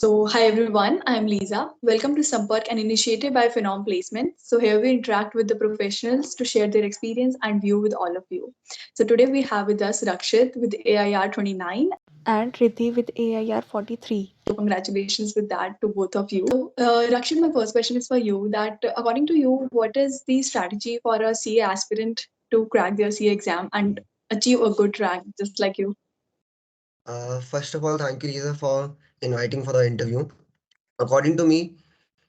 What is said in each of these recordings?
Hi everyone, I'm Lisa. Welcome to Sampark, an initiative by Phenom Placement. So, here we interact with the professionals to share their experience and view with all of you. So, today we have with us Rakshit with AIR 29. and Riddhi with AIR 43. So, congratulations with that to both of you. Rakshit, my first question is for you that according to you, what is the strategy for a CA aspirant to crack their CA exam and achieve a good rank, just like you? First of all, thank you, Lisa, for inviting for the interview. According to me,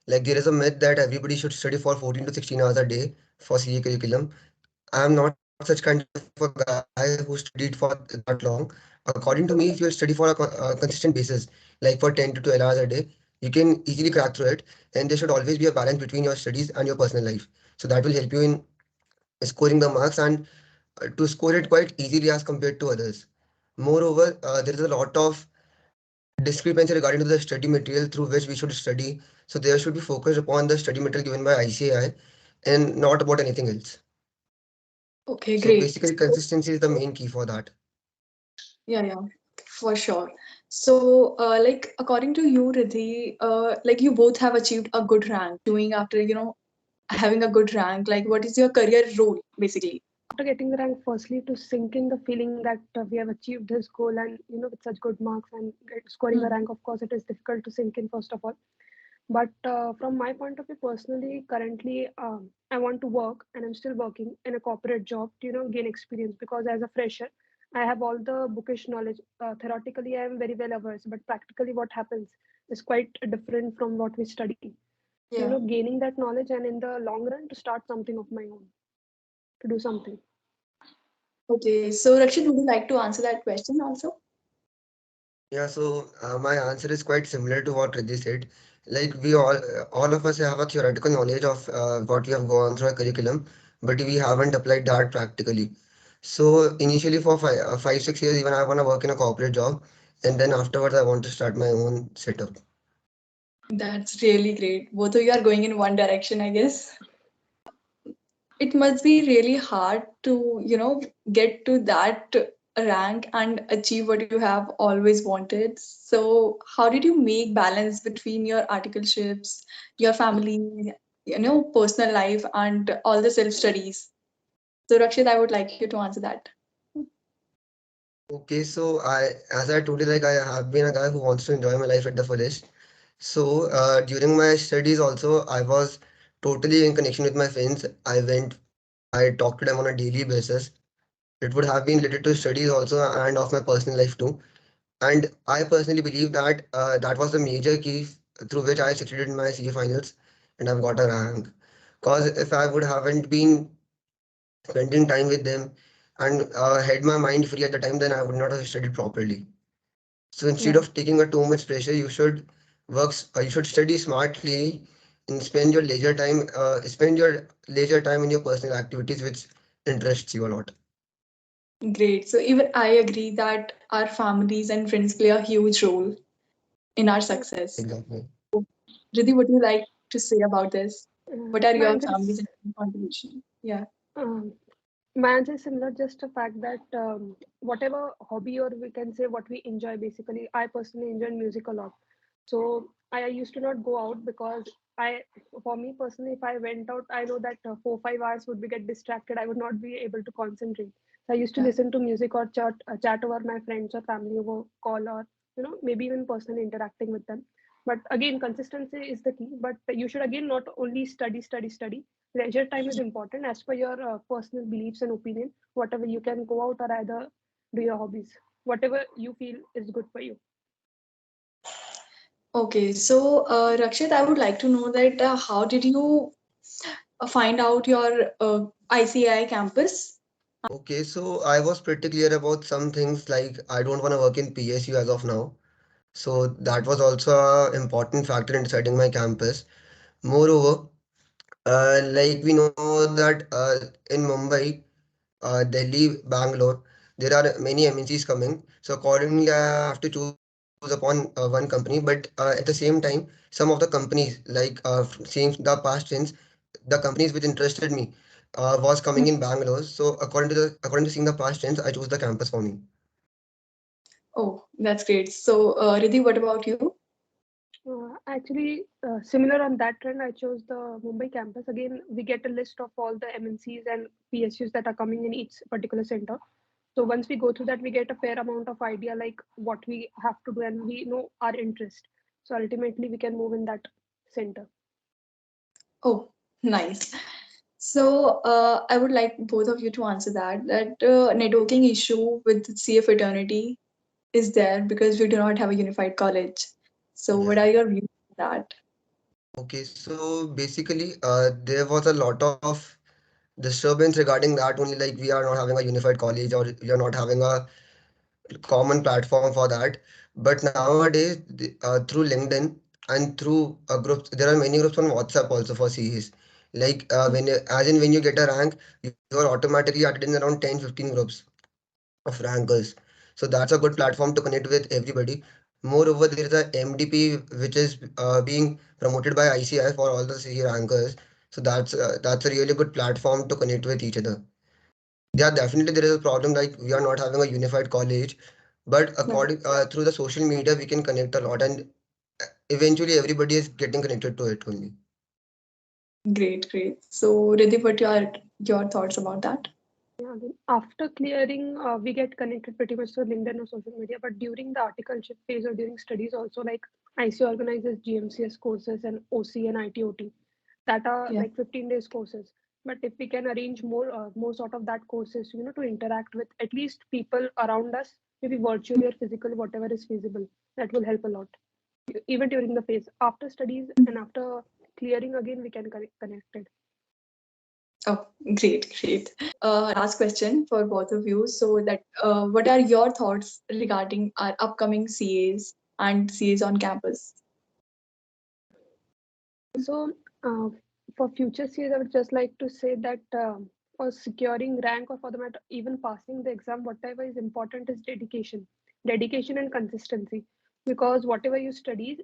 like there is a myth that everybody should study for 14 to 16 hours a day for CA curriculum. I am not such kind of a guy who studied for that long. According to me, if you study for a consistent basis, like for 10 to 12 hours a day, you can easily crack through it. And there should always be a balance between your studies and your personal life. So that will help you in scoring the marks and to score it quite easily as compared to others. Moreover, there is a lot of discrepancy regarding to the study material through which we should study. So there should be focused upon the study material given by ICAI and not about anything else. Okay, So great. basically, consistency is the main key for that. Yeah, for sure. So, according to you, Riddhi, like you both have achieved a good rank. Doing after, having a good rank, like what is your career role basically? After getting the rank, firstly, to sink in the feeling that we have achieved this goal and with such good marks and scoring a Hmm. rank, of course, it is difficult to sink in first of all. But from my point of view, personally, currently, I want to work and I'm still working in a corporate job to gain experience because as a fresher, I have all the bookish knowledge. Theoretically, I am very well averse, but practically, what happens is quite different from what we study. So, Yeah. gaining that knowledge and in the long run to start something of my own, to do something. Okay. So, Rakshit, would you like to answer that question also? Yeah, so my answer is quite similar to what Riddhi said. Like all of us have a theoretical knowledge of what we have gone through a curriculum, but we haven't applied that practically. So initially for 5, 6 years, even I want to work in a corporate job, and then afterwards I want to start my own setup. That's really great. Both of you are going in one direction, I guess. It must be really hard to, get to that rank and achieve what you have always wanted. So, how did you make balance between your articleships, your family, personal life, and all the self studies? So, Rakshit, I would like you to answer that. Okay, so as I told you, like I have been a guy who wants to enjoy my life at the fullest. So during my studies also, I was totally in connection with my friends. I talked to them on a daily basis. It would have been related to studies also and of my personal life too. And I personally believe that that was the major key through which I succeeded in my CA finals and I've got a rank. Because if I would haven't been spending time with them and had my mind free at the time, then I would not have studied properly. So instead Yeah. of taking a too much pressure, you should study smartly and spend your leisure time in your personal activities which interests you a lot. Great. So, even I agree that our families and friends play a huge role in our Yeah. success. Exactly. Riddhi, what do you like to say about this? What are My your answer families is and contribution? Yeah. um, my answer is similar. Just the fact that whatever hobby or we can say what we enjoy, basically, I personally enjoy music a lot. So I used to not go out because I, for me personally, if I went out, I know that 4 5 hours would be get distracted. I would not be able to concentrate. So I used to Yeah. listen to music or chat over my friends or family over call or maybe even personally interacting with them. But again, consistency is the key. But you should again not only study. Leisure time is important as per your personal beliefs and opinion. Whatever you can go out or either do your hobbies, whatever you feel is good for you. Okay, so Rakshit, I would like to know that how did you find out your ICI campus? Okay, so I was pretty clear about some things like I don't want to work in PSU as of now. So that was also an important factor in deciding my campus. Moreover, like we know that in Mumbai, Delhi, Bangalore, there are many MNCs coming. So accordingly, I have to choose upon one company. But at the same time, some of the companies, like seeing the past trends, the companies which interested me was coming in Bangalore. So according to seeing the past trends, I chose the campus for me. Oh, that's great. So, Riddhi, what about you? Similar on that trend, I chose the Mumbai campus. Again, we get a list of all the MNCs and PSUs that are coming in each particular center. So once we go through that, we get a fair amount of idea like what we have to do, and we know our interest. So ultimately, we can move in that center. Oh, nice. So, I would like both of you to answer that networking issue with CA fraternity is there because we do not have a unified college. So, what Yeah. are your views on that? Okay, so basically, there was a lot of disturbance regarding that only, like we are not having a unified college or we are not having a common platform for that. But nowadays, through LinkedIn and through groups, there are many groups on WhatsApp also for CEs. Like as in when you get a rank, you are automatically added in around 10, 15 groups of rankers. So that's a good platform to connect with everybody. Moreover, there is a MDP which is being promoted by ICI for all the CE rankers. So that's a really good platform to connect with each other. Yeah, definitely there is a problem like we are not having a unified college, but Yeah. according through the social media we can connect a lot, and eventually everybody is getting connected to it only. Great, great. So, Riddhi, what are your thoughts about that? Yeah, I mean, after clearing, we get connected pretty much to LinkedIn or social media. But during the articleship phase or during studies, also like IC organizes GMCS courses and OC and ITOT that are Yeah. like 15 days courses. But if we can arrange more sort of that courses, to interact with at least people around us, maybe virtually or physically, whatever is feasible, that will help a lot. Even during the phase after studies and after clearing, again we can connect it. Oh, great, great. Last question for both of you. So, what are your thoughts regarding our upcoming CAs and CAs on campus? So, for future series, I would just like to say that for securing rank or for the matter, even passing the exam, whatever is important is dedication and consistency. Because whatever you study,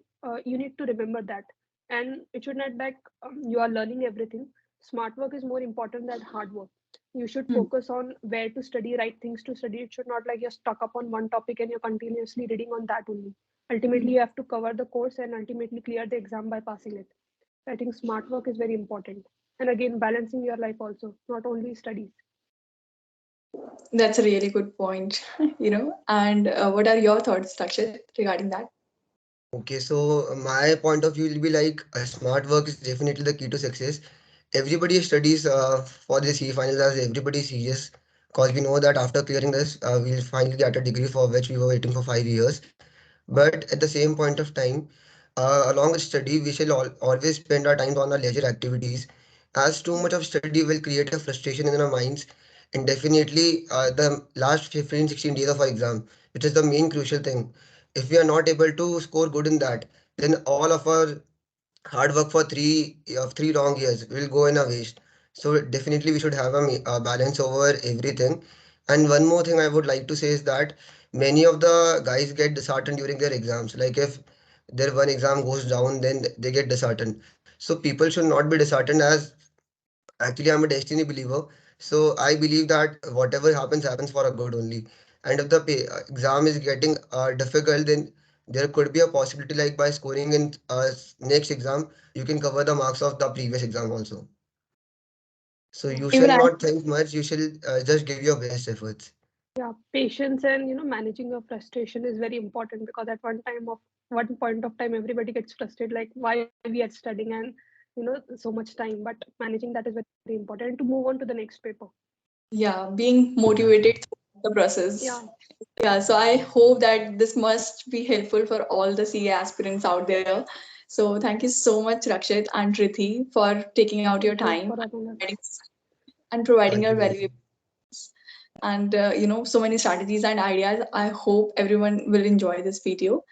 you need to remember that, and it should not like you are learning everything. Smart work is more important than hard work. You should Hmm. focus on where to study, right things to study. It should not like you're stuck up on one topic and you're continuously reading on that only. Ultimately, Hmm. you have to cover the course and ultimately clear the exam by passing it. I think smart work is very important. And again, balancing your life also, not only studies. That's a really good point, And what are your thoughts, Rakshit, regarding that? Okay, so my point of view will be like smart work is definitely the key to success. Everybody studies for the CE finals as everybody is serious, because we know that after clearing this, we'll finally get a degree for which we were waiting for 5 years. But at the same point of time, along with study, we shall always spend our time on our leisure activities, as too much of study will create a frustration in our minds. And definitely, the last 15, 16 days of our exam, which is the main crucial thing, if we are not able to score good in that, then all of our hard work for 3 long years will go in a waste. So definitely we should have a balance over everything. And one more thing I would like to say is that many of the guys get disheartened during their exams. Like if their one exam goes down, then they get disheartened. So people should not be disheartened, as actually I'm a destiny believer. So I believe that whatever happens happens for a good only. And if the exam is getting difficult, then there could be a possibility like by scoring in next exam, you can cover the marks of the previous exam also. So Yeah. you Even shall I, not think much. You shall just give your best efforts. Yeah, patience and managing your frustration is very important because at one point of time everybody gets frustrated like why we are studying and so much time. But managing that is very important to move on to the next paper. yeah, being motivated Exactly. through the Yeah, process. Yeah, so I hope that this must be helpful for all the CA aspirants out there. So thank you so much, Rakshit and Rithi, for taking out your thank you time for having us. and providing Thank your you, valuable Riddhi. and so many strategies and ideas. I hope everyone will enjoy this video.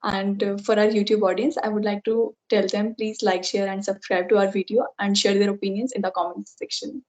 And for our YouTube audience, I would like to tell them please like, share, and subscribe to our video and share their opinions in the comment section.